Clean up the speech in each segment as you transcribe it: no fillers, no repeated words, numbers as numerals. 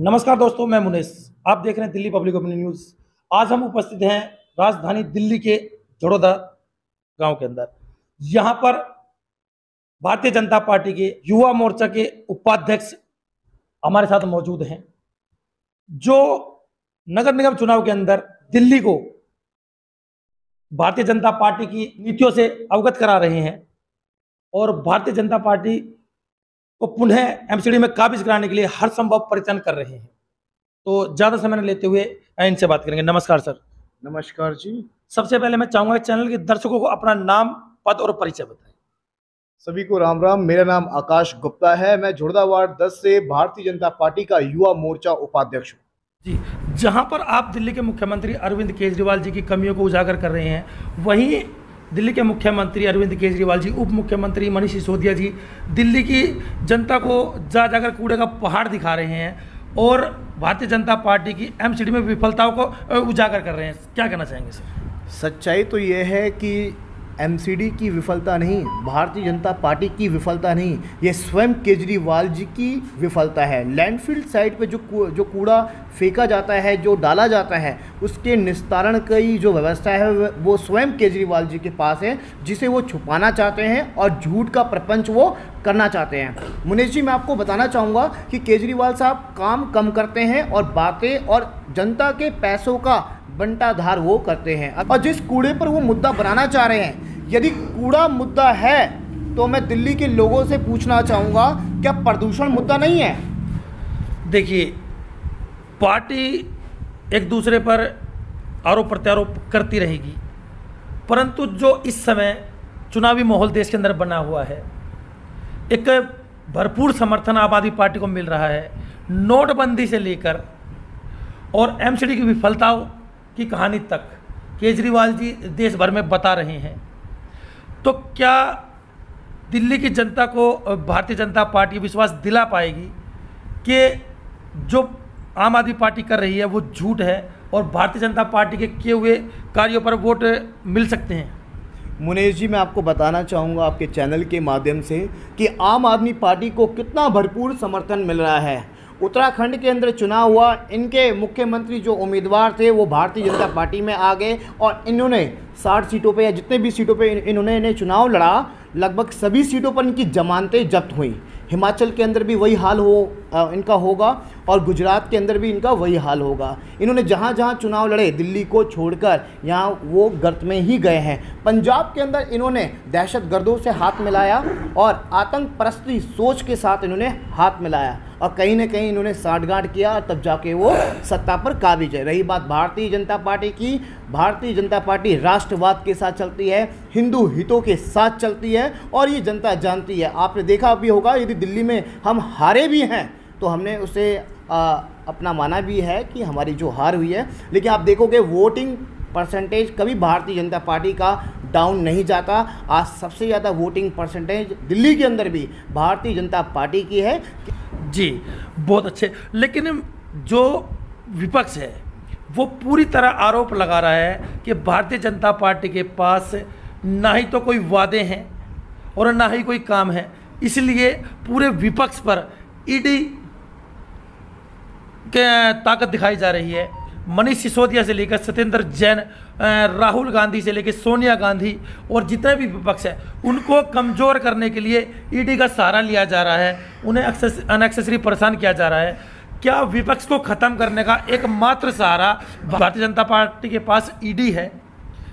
नमस्कार दोस्तों, मैं मुनेश। आप देख रहे हैं दिल्ली पब्लिक ओपिनियन न्यूज़। आज हम उपस्थित हैं राजधानी दिल्ली के झड़ोदा गांव के अंदर। यहां पर भारतीय जनता पार्टी के युवा मोर्चा के उपाध्यक्ष हमारे साथ मौजूद हैं, जो नगर निगम चुनाव के अंदर दिल्ली को भारतीय जनता पार्टी की नीतियों से अवगत करा रहे हैं और भारतीय जनता पार्टी को पुनः एमसीडी में काबिज कराने के लिए हर संभव प्रयत्न कर रहे हैं। तो ज़्यादा समय न लेते हुए इनसे बात करेंगे। नमस्कार सर। नमस्कार जी। सबसे पहले मैं चाहूंगा चैनल के दर्शकों को अपना नाम, पद और परिचय बताएं। सभी को राम राम। मेरा नाम आकाश गुप्ता है। मैं झुड़दा वार्ड 10 से भारतीय जनता पार्टी का युवा मोर्चा उपाध्यक्ष हूँ जी। जहां पर आप दिल्ली के मुख्यमंत्री अरविंद केजरीवाल जी की कमियों को उजागर कर रहे हैं, वहीं दिल्ली के मुख्यमंत्री अरविंद केजरीवाल जी, उप मुख्यमंत्री मनीष सिसोदिया जी दिल्ली की जनता को जाकर कूड़े का पहाड़ दिखा रहे हैं और भारतीय जनता पार्टी की एमसीडी में विफलताओं को उजागर कर रहे हैं। क्या कहना चाहेंगे सर? सच्चाई तो ये है कि एमसीडी की विफलता नहीं, भारतीय जनता पार्टी की विफलता नहीं, ये स्वयं केजरीवाल जी की विफलता है। लैंडफिल साइट पे जो कूड़ा फेंका जाता है, जो डाला जाता है, उसके निस्तारण की जो व्यवस्था है वो स्वयं केजरीवाल जी के पास है, जिसे वो छुपाना चाहते हैं और झूठ का प्रपंच वो करना चाहते हैं। मुनीष जी, मैं आपको बताना चाहूँगा कि केजरीवाल साहब काम कम करते हैं और बातें और जनता के पैसों का बंटाधार वो करते हैं। और जिस कूड़े पर वो मुद्दा बनाना चाह रहे हैं, यदि कूड़ा मुद्दा है तो मैं दिल्ली के लोगों से पूछना चाहूँगा, क्या प्रदूषण मुद्दा नहीं है? देखिए, पार्टी एक दूसरे पर आरोप प्रत्यारोप करती रहेगी, परंतु जो इस समय चुनावी माहौल देश के अंदर बना हुआ है, एक भरपूर समर्थन आम आदमी पार्टी को मिल रहा है। नोटबंदी से लेकर और एमसीडी की विफलताओं की कहानी तक केजरीवाल जी देश भर में बता रहे हैं। तो क्या दिल्ली की जनता को भारतीय जनता पार्टी विश्वास दिला पाएगी कि जो आम आदमी पार्टी कर रही है वो झूठ है और भारतीय जनता पार्टी के किए हुए कार्यों पर वोट मिल सकते हैं? मुनीष जी, मैं आपको बताना चाहूँगा आपके चैनल के माध्यम से कि आम आदमी पार्टी को कितना भरपूर समर्थन मिल रहा है। उत्तराखंड के अंदर चुनाव हुआ, इनके मुख्यमंत्री जो उम्मीदवार थे वो भारतीय जनता पार्टी में आ गए और इन्होंने 60 सीटों पे या जितने भी सीटों पे इन्होंने चुनाव लड़ा, लगभग सभी सीटों पर इनकी जमानतें जब्त हुई। हिमाचल के अंदर भी वही हाल इनका होगा और गुजरात के अंदर भी इनका वही हाल होगा। इन्होंने जहाँ जहाँ चुनाव लड़े, दिल्ली को छोड़कर यहाँ वो गर्त में ही गए हैं। पंजाब के अंदर इन्होंने दहशतगर्दों से हाथ मिलाया और आतंक परस्ती सोच के साथ इन्होंने हाथ मिलाया और कहीं ना कहीं इन्होंने साठगांठ किया और तब जाके वो सत्ता पर काबिज है। रही बात भारतीय जनता पार्टी की, भारतीय जनता पार्टी राष्ट्रवाद के साथ चलती है, हिंदू हितों के साथ चलती है और ये जनता जानती है। आपने देखा भी होगा, यदि दिल्ली में हम हारे भी हैं तो हमने उसे अपना माना भी है कि हमारी जो हार हुई है, लेकिन आप देखोगे वोटिंग परसेंटेज कभी भारतीय जनता पार्टी का डाउन नहीं जाता। आज सबसे ज़्यादा वोटिंग परसेंटेज दिल्ली के अंदर भी भारतीय जनता पार्टी की है। जी, बहुत अच्छे। लेकिन जो विपक्ष है वो पूरी तरह आरोप लगा रहा है कि भारतीय जनता पार्टी के पास ना ही तो कोई वादे हैं और ना ही कोई काम है, इसलिए पूरे विपक्ष पर ईडी के ताकत दिखाई जा रही है। मनीष सिसोदिया से लेकर सत्येंद्र जैन, राहुल गांधी से लेकर सोनिया गांधी और जितने भी विपक्ष है, उनको कमज़ोर करने के लिए ईडी का सहारा लिया जा रहा है, उन्हें अनएक्सेसरी परेशान किया जा रहा है। क्या विपक्ष को ख़त्म करने का एकमात्र सहारा भारतीय जनता पार्टी के पास ईडी है?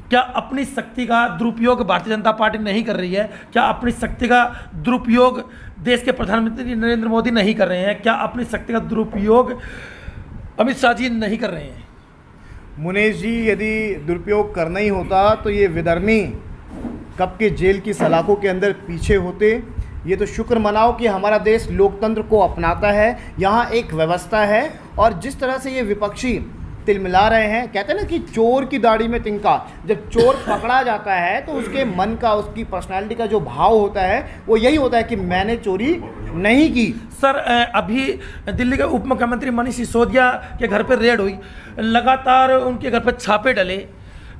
क्या अपनी शक्ति का दुरुपयोग भारतीय जनता पार्टी नहीं कर रही है? क्या अपनी शक्ति का दुरुपयोग देश के प्रधानमंत्री नरेंद्र मोदी नहीं कर रहे हैं? क्या अपनी शक्ति का दुरुपयोग अमित शाह जी नहीं कर रहे हैं? मुनीष जी, यदि दुरुपयोग करना ही होता तो ये विधर्मी कब के जेल की सलाखों के अंदर पीछे होते। ये तो शुक्र मनाओ कि हमारा देश लोकतंत्र को अपनाता है, यहाँ एक व्यवस्था है। और जिस तरह से ये विपक्षी तिलमिला रहे हैं, कहते हैं ना कि चोर की दाढ़ी में तिनका, जब चोर पकड़ा जाता है तो उसके मन का, उसकी पर्सनालिटी का जो भाव होता है वो यही होता है कि मैंने चोरी नहीं की। सर, अभी दिल्ली के उप मुख्यमंत्री मनीष सिसोदिया के घर पर रेड हुई, लगातार उनके घर पर छापे डले,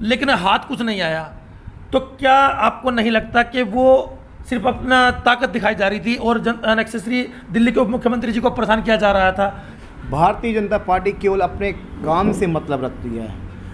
लेकिन हाथ कुछ नहीं आया। तो क्या आपको नहीं लगता कि वो सिर्फ अपना ताकत दिखाई जा रही थी और अनएक्सेसरी दिल्ली के उप मुख्यमंत्री जी को परेशान किया जा रहा था? भारतीय जनता पार्टी केवल अपने काम से मतलब रखती है।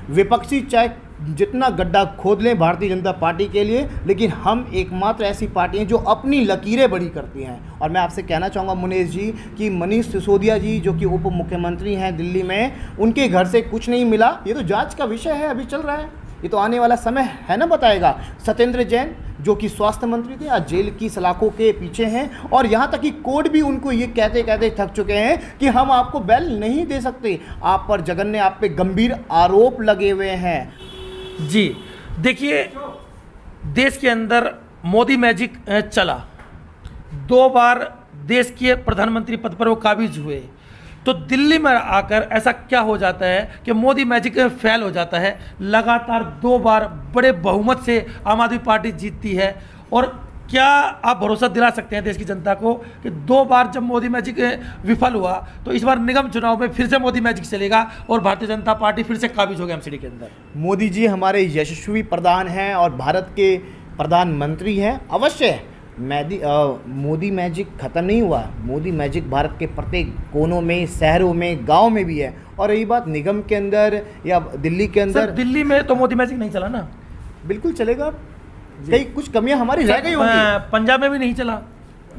विपक्षी चाहे जितना गड्ढा खोद लें भारतीय जनता पार्टी के लिए, लेकिन हम एकमात्र ऐसी पार्टी हैं जो अपनी लकीरें बड़ी करती हैं। और मैं आपसे कहना चाहूँगा मुनीष जी कि मनीष सिसोदिया जी जो कि उप मुख्यमंत्री हैं दिल्ली में, उनके घर से कुछ नहीं मिला। ये तो जांच का विषय है, अभी चल रहा है, ये तो आने वाला समय है ना बताएगा। सत्येंद्र जैन जो कि स्वास्थ्य मंत्री थे आज जेल की सलाखों के पीछे हैं, और यहाँ तक कि कोर्ट भी उनको ये कहते कहते थक चुके हैं कि हम आपको बेल नहीं दे सकते। आप पर जघन्य, आप पे गंभीर आरोप लगे हुए हैं। जी देखिए, देश के अंदर मोदी मैजिक चला, 2 बार देश के प्रधानमंत्री पद पर वो काबिज हुए, तो दिल्ली में आकर ऐसा क्या हो जाता है कि मोदी मैजिक फेल हो जाता है। लगातार 2 बार बड़े बहुमत से आम आदमी पार्टी जीतती है। और क्या आप भरोसा दिला सकते हैं देश की जनता को कि 2 बार जब मोदी मैजिक विफल हुआ तो इस बार निगम चुनाव में फिर से मोदी मैजिक चलेगा और भारतीय जनता पार्टी फिर से काबिज होगी एमसीडी के अंदर। मोदी जी हमारे यशस्वी प्रधान हैं और भारत के प्रधानमंत्री हैं। अवश्य मोदी मैजिक ख़त्म नहीं हुआ। मोदी मैजिक भारत के प्रत्येक कोनों में, शहरों में, गांव में भी है। और रही बात निगम के अंदर या दिल्ली के अंदर, दिल्ली में तो मोदी मैजिक नहीं चला ना। बिल्कुल चलेगा, कई कुछ कमियां हमारी रह गई होंगी। पंजाब में भी नहीं चला।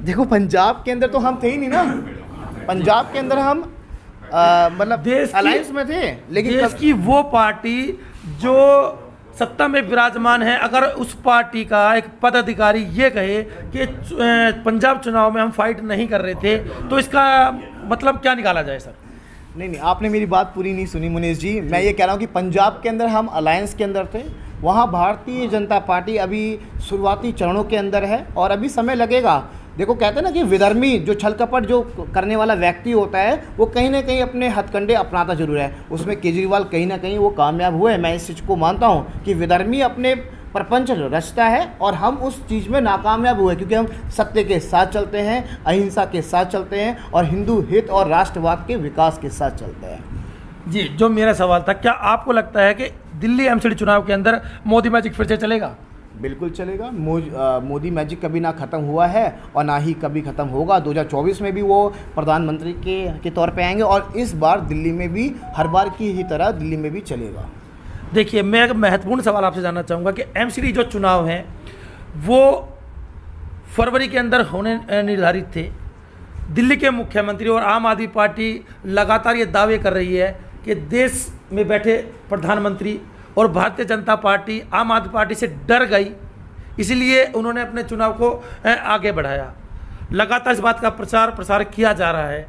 देखो पंजाब के अंदर तो हम थे ही नहीं ना, पंजाब के अंदर हम मतलब देश अलायंस में थे, लेकिन देश की वो पार्टी जो सत्ता में विराजमान है, अगर उस पार्टी का एक पदाधिकारी ये कहे कि पंजाब चुनाव में हम फाइट नहीं कर रहे थे, तो इसका मतलब क्या निकाला जाए सर? नहीं, आपने मेरी बात पूरी नहीं सुनी मुनीष जी। मैं ये कह रहा हूँ कि पंजाब के अंदर हम अलायंस के अंदर थे, वहाँ भारतीय जनता पार्टी अभी शुरुआती चरणों के अंदर है और अभी समय लगेगा। देखो कहते हैं ना कि विधर्मी जो छल कपट जो करने वाला व्यक्ति होता है वो कहीं ना कहीं अपने हथकंडे अपनाता जरूर है। उसमें केजरीवाल कहीं ना कहीं वो कामयाब हुए। मैं इस चीज़ को मानता हूँ कि विधर्मी अपने प्रपंच रचता है और हम उस चीज़ में नाकामयाब हुए, क्योंकि हम सत्य के साथ चलते हैं, अहिंसा के साथ चलते हैं और हिंदू हित और राष्ट्रवाद के विकास के साथ चलते हैं। जी, जो मेरा सवाल था, क्या आपको लगता है कि दिल्ली एमसीडी चुनाव के अंदर मोदी मैजिक फिर से चलेगा? बिल्कुल चलेगा। मोदी मैजिक कभी ना ख़त्म हुआ है और ना ही कभी ख़त्म होगा। 2024 में भी वो प्रधानमंत्री के तौर पे आएंगे और इस बार दिल्ली में भी हर बार की ही तरह दिल्ली में भी चलेगा। देखिए, मैं एक महत्वपूर्ण सवाल आपसे जानना चाहूँगा कि एमसीडी जो चुनाव हैं वो फरवरी के अंदर होने निर्धारित थे। दिल्ली के मुख्यमंत्री और आम आदमी पार्टी लगातार ये दावे कर रही है कि देश में बैठे प्रधानमंत्री और भारतीय जनता पार्टी आम आदमी पार्टी से डर गई, इसलिए उन्होंने अपने चुनाव को आगे बढ़ाया। लगातार इस बात का प्रसार किया जा रहा है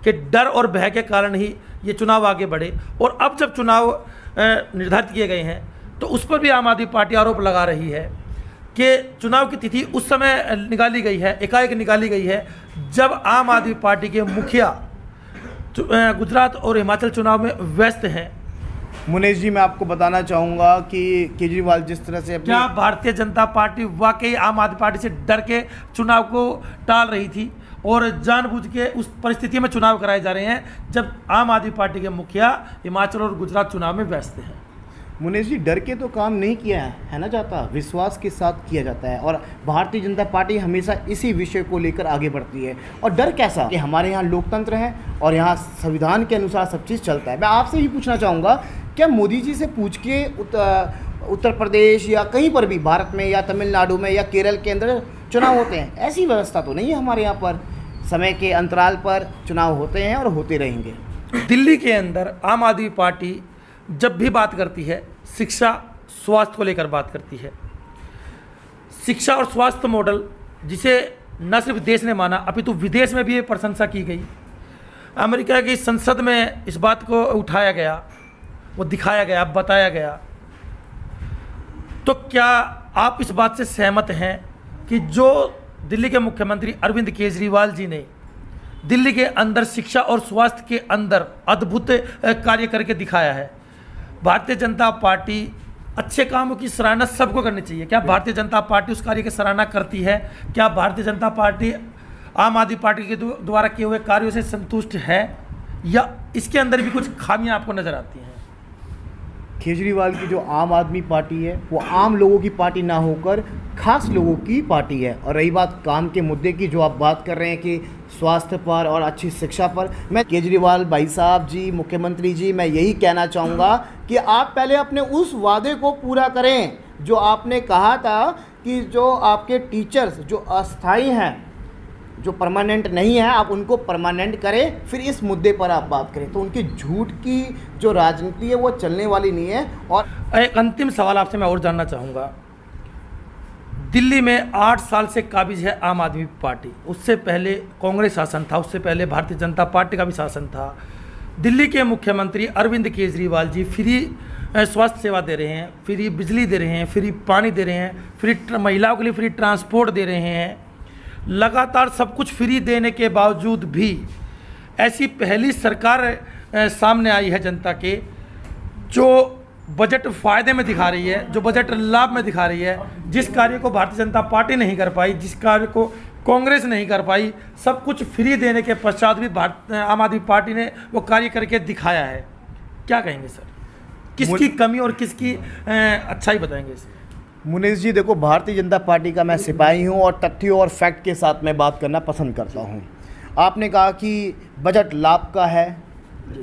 कि डर और भय के कारण ही ये चुनाव आगे बढ़े। और अब जब चुनाव निर्धारित किए गए हैं तो उस पर भी आम आदमी पार्टी आरोप लगा रही है कि चुनाव की तिथि उस समय निकाली गई है, एकाएक निकाली गई है जब आम आदमी पार्टी के मुखिया गुजरात और हिमाचल चुनाव में व्यस्त हैं। मुनीष जी, मैं आपको बताना चाहूँगा कि केजरीवाल जिस तरह से क्या भारतीय जनता पार्टी वाकई आम आदमी पार्टी से डर के चुनाव को टाल रही थी और जानबूझ के उस परिस्थिति में चुनाव कराए जा रहे हैं जब आम आदमी पार्टी के मुखिया हिमाचल और गुजरात चुनाव में व्यस्त हैं? मुनीष जी, डर के तो काम नहीं किया है ना जाता, विश्वास के साथ किया जाता है और भारतीय जनता पार्टी हमेशा इसी विषय को लेकर आगे बढ़ती है। और डर कैसा कि हमारे यहाँ लोकतंत्र है और यहाँ संविधान के अनुसार सब चीज़ चलता है। मैं आपसे ही पूछना चाहूँगा, क्या मोदी जी से पूछ के उत्तर प्रदेश या कहीं पर भी भारत में या तमिलनाडु में या केरल के अंदर चुनाव होते हैं? ऐसी व्यवस्था तो नहीं है हमारे यहाँ पर। समय के अंतराल पर चुनाव होते हैं और होते रहेंगे। दिल्ली के अंदर आम आदमी पार्टी जब भी बात करती है शिक्षा स्वास्थ्य को लेकर बात करती है। शिक्षा और स्वास्थ्य मॉडल जिसे न सिर्फ देश ने माना अपितु विदेश में भी ये प्रशंसा की गई। अमेरिका की संसद में इस बात को उठाया गया, वो दिखाया गया, बताया गया। तो क्या आप इस बात से सहमत हैं कि जो दिल्ली के मुख्यमंत्री अरविंद केजरीवाल जी ने दिल्ली के अंदर शिक्षा और स्वास्थ्य के अंदर अद्भुत कार्य करके दिखाया है? भारतीय जनता पार्टी अच्छे कामों की सराहना सबको करनी चाहिए। क्या भारतीय जनता पार्टी उस कार्य की सराहना करती है? क्या भारतीय जनता पार्टी आम आदमी पार्टी के द्वारा किए हुए कार्यों से संतुष्ट है या इसके अंदर भी कुछ खामियां आपको नजर आती हैं? केजरीवाल की जो आम आदमी पार्टी है वो आम लोगों की पार्टी ना होकर खास लोगों की पार्टी है। और रही बात काम के मुद्दे की, जो आप बात कर रहे हैं कि स्वास्थ्य पर और अच्छी शिक्षा पर, मैं केजरीवाल भाई साहब जी, मुख्यमंत्री जी, मैं यही कहना चाहूँगा कि आप पहले अपने उस वादे को पूरा करें जो आपने कहा था कि जो आपके टीचर्स जो अस्थायी हैं, जो परमानेंट नहीं है, आप उनको परमानेंट करें, फिर इस मुद्दे पर आप बात करें। तो उनकी झूठ की जो राजनीति है वो चलने वाली नहीं है। और एक अंतिम सवाल आपसे मैं और जानना चाहूँगा, दिल्ली में 8 साल से काबिज है आम आदमी पार्टी, उससे पहले कांग्रेस शासन था, उससे पहले भारतीय जनता पार्टी का भी शासन था। दिल्ली के मुख्यमंत्री अरविंद केजरीवाल जी फ्री स्वास्थ्य सेवा दे रहे हैं, फ्री बिजली दे रहे हैं, फ्री पानी दे रहे हैं, फ्री महिलाओं के लिए फ्री ट्रांसपोर्ट दे रहे हैं। लगातार सब कुछ फ्री देने के बावजूद भी ऐसी पहली सरकार सामने आई है जनता के, जो बजट फ़ायदे में दिखा रही है, जो बजट लाभ में दिखा रही है। जिस कार्य को भारतीय जनता पार्टी नहीं कर पाई, जिस कार्य को कांग्रेस नहीं कर पाई, सब कुछ फ्री देने के पश्चात भी आम आदमी पार्टी ने वो कार्य करके दिखाया है। क्या कहेंगे सर, किसकी कमी और किसकी अच्छाई बताएंगे इसे? मुनीष जी देखो, भारतीय जनता पार्टी का मैं सिपाही हूं और तथ्यों और फैक्ट के साथ मैं बात करना पसंद करता हूं। आपने कहा कि बजट लाभ का है,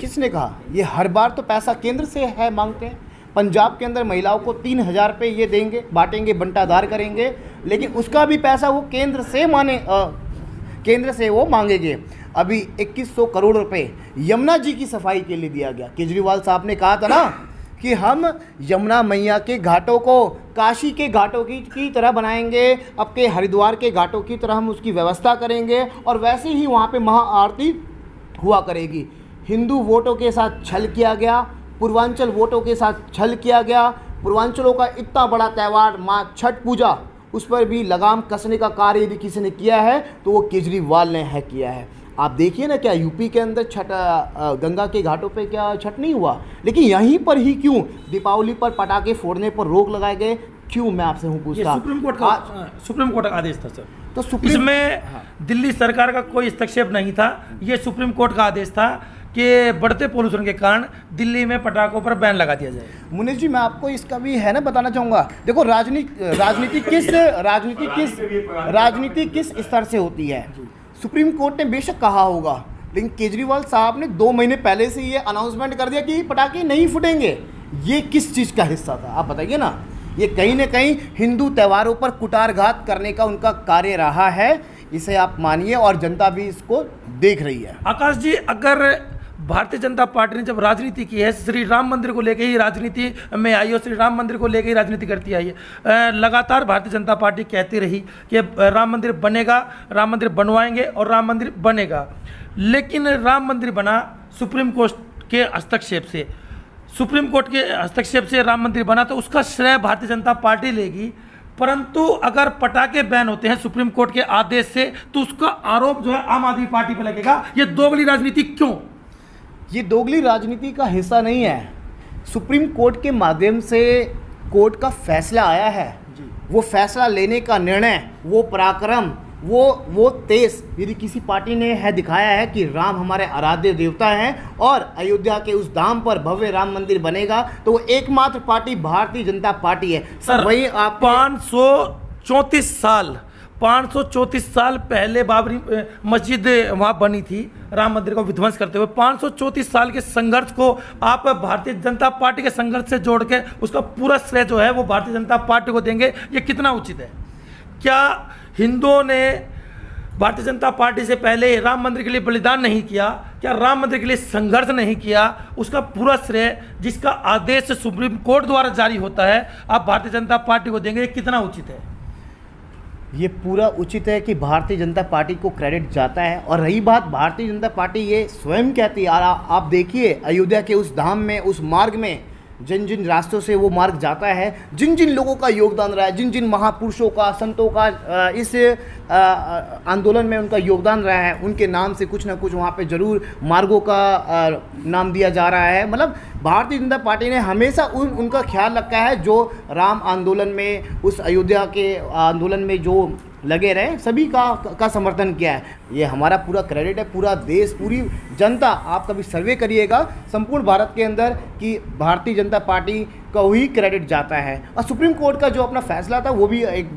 किसने कहा? ये हर बार तो पैसा केंद्र से है मांगते हैं। पंजाब के अंदर महिलाओं को 3,000 रुपये ये देंगे, बांटेंगे, बंटाधार करेंगे, लेकिन उसका भी पैसा वो केंद्र से वो मांगेंगे। अभी 2100 करोड़ रुपए यमुना जी की सफाई के लिए दिया गया। केजरीवाल साहब ने कहा था ना कि हम यमुना मैया के घाटों को काशी के घाटों की तरह बनाएंगे, आपके हरिद्वार के घाटों की तरह हम उसकी व्यवस्था करेंगे और वैसे ही वहाँ पे महाआरती हुआ करेगी। हिंदू वोटों के साथ छल किया गया, पूर्वांचल वोटों के साथ छल किया गया। पूर्वांचलों का इतना बड़ा त्यौहार माँ छठ पूजा, उस पर भी लगाम कसने का कार्य यदि किसी ने किया है तो वो केजरीवाल ने है किया है। आप देखिए ना, क्या यूपी के अंदर छठ, गंगा के घाटों पे क्या छठ नहीं हुआ? लेकिन यहीं पर ही क्यों दीपावली पर पटाखे फोड़ने पर रोक लगाए गए? क्यों, मैं आपसे हूँ पूछता। सुप्रीम कोर्ट का आदेश था सर, तो इसमें दिल्ली सरकार का कोई हस्तक्षेप नहीं था। ये सुप्रीम कोर्ट का आदेश था कि बढ़ते पोल्यूशन के कारण दिल्ली में पटाखों पर बैन लगा दिया जाए। मुनीष जी मैं आपको इसका भी है ना बताना चाहूँगा। देखो, राजनीति किस स्तर से होती है। सुप्रीम कोर्ट ने बेशक कहा होगा, लेकिन केजरीवाल साहब ने 2 महीने पहले से ये अनाउंसमेंट कर दिया कि पटाखे नहीं फूटेंगे। ये किस चीज़ का हिस्सा था, आप बताइए ना। ये कहीं ना कहीं हिंदू त्योहारों पर कुटारघात करने का उनका कार्य रहा है, इसे आप मानिए, और जनता भी इसको देख रही है। आकाश जी, अगर भारतीय जनता पार्टी ने जब राजनीति की है, श्री राम मंदिर को लेकर ही राजनीति में आई और श्री राम मंदिर को लेकर ही राजनीति करती आई है। लगातार भारतीय जनता पार्टी कहती रही कि राम मंदिर बनेगा, राम मंदिर बनवाएंगे और राम मंदिर बनेगा। लेकिन राम मंदिर बना सुप्रीम कोर्ट के हस्तक्षेप से, सुप्रीम कोर्ट के हस्तक्षेप से राम मंदिर बना, तो उसका श्रेय भारतीय जनता पार्टी लेगी। परंतु अगर पटाखे बैन होते हैं सुप्रीम कोर्ट के आदेश से, तो उसका आरोप जो है आम आदमी पार्टी पर लगेगा। ये दोगली राजनीति क्यों? ये दोगली राजनीति का हिस्सा नहीं है। सुप्रीम कोर्ट के माध्यम से कोर्ट का फैसला आया है, वो फैसला लेने का निर्णय, वो पराक्रम, वो तेज यदि किसी पार्टी ने है दिखाया है कि राम हमारे आराध्य देवता हैं और अयोध्या के उस धाम पर भव्य राम मंदिर बनेगा, तो वो एकमात्र पार्टी भारतीय जनता पार्टी है। सर, वही आप 534 साल पहले बाबरी मस्जिद वहाँ बनी थी, राम मंदिर को विध्वंस करते हुए। 534 साल के संघर्ष को आप भारतीय जनता पार्टी के संघर्ष से जोड़ के उसका पूरा श्रेय जो है वो भारतीय जनता पार्टी को देंगे, ये कितना उचित है? क्या हिंदुओं ने भारतीय जनता पार्टी से पहले राम मंदिर के लिए बलिदान नहीं किया? क्या राम मंदिर के लिए संघर्ष नहीं किया? उसका पूरा श्रेय जिसका आदेश सुप्रीम कोर्ट द्वारा जारी होता है, आप भारतीय जनता पार्टी को देंगे, ये कितना उचित है? ये पूरा उचित है कि भारतीय जनता पार्टी को क्रेडिट जाता है। और रही बात, भारतीय जनता पार्टी ये स्वयं कहती है, आप देखिए अयोध्या के उस धाम में, उस मार्ग में जिन जिन रास्तों से वो मार्ग जाता है, जिन जिन लोगों का योगदान रहा है, जिन जिन महापुरुषों का, संतों का इस आंदोलन में उनका योगदान रहा है, उनके नाम से कुछ ना कुछ वहाँ पे जरूर मार्गों का नाम दिया जा रहा है। मतलब भारतीय जनता पार्टी ने हमेशा उनका ख्याल रखा है, जो राम आंदोलन में, उस अयोध्या के आंदोलन में जो लगे रहे, सभी का समर्थन किया है। ये हमारा पूरा क्रेडिट है, पूरा देश, पूरी जनता, आप कभी सर्वे करिएगा संपूर्ण भारत के अंदर कि भारतीय जनता पार्टी का ही क्रेडिट जाता है। और सुप्रीम कोर्ट का जो अपना फैसला था वो भी एक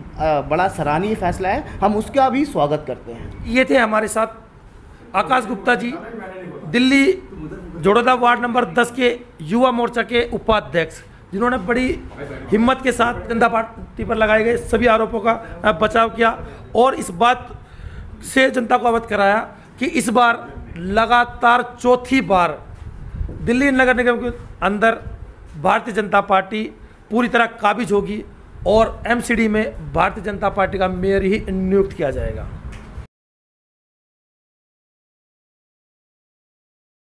बड़ा सराहनीय फैसला है, हम उसका भी स्वागत करते हैं। ये थे हमारे साथ आकाश गुप्ता जी, दिल्ली जोड़ोदा वार्ड नंबर 10 के युवा मोर्चा के उपाध्यक्ष, जिन्होंने बड़ी हिम्मत के साथ जनता पार्टी पर लगाए गए सभी आरोपों का बचाव किया और इस बात से जनता को अवगत कराया कि इस बार लगातार चौथी बार दिल्ली नगर निगम के अंदर भारतीय जनता पार्टी पूरी तरह काबिज होगी और एमसीडी में भारतीय जनता पार्टी का मेयर ही नियुक्त किया जाएगा।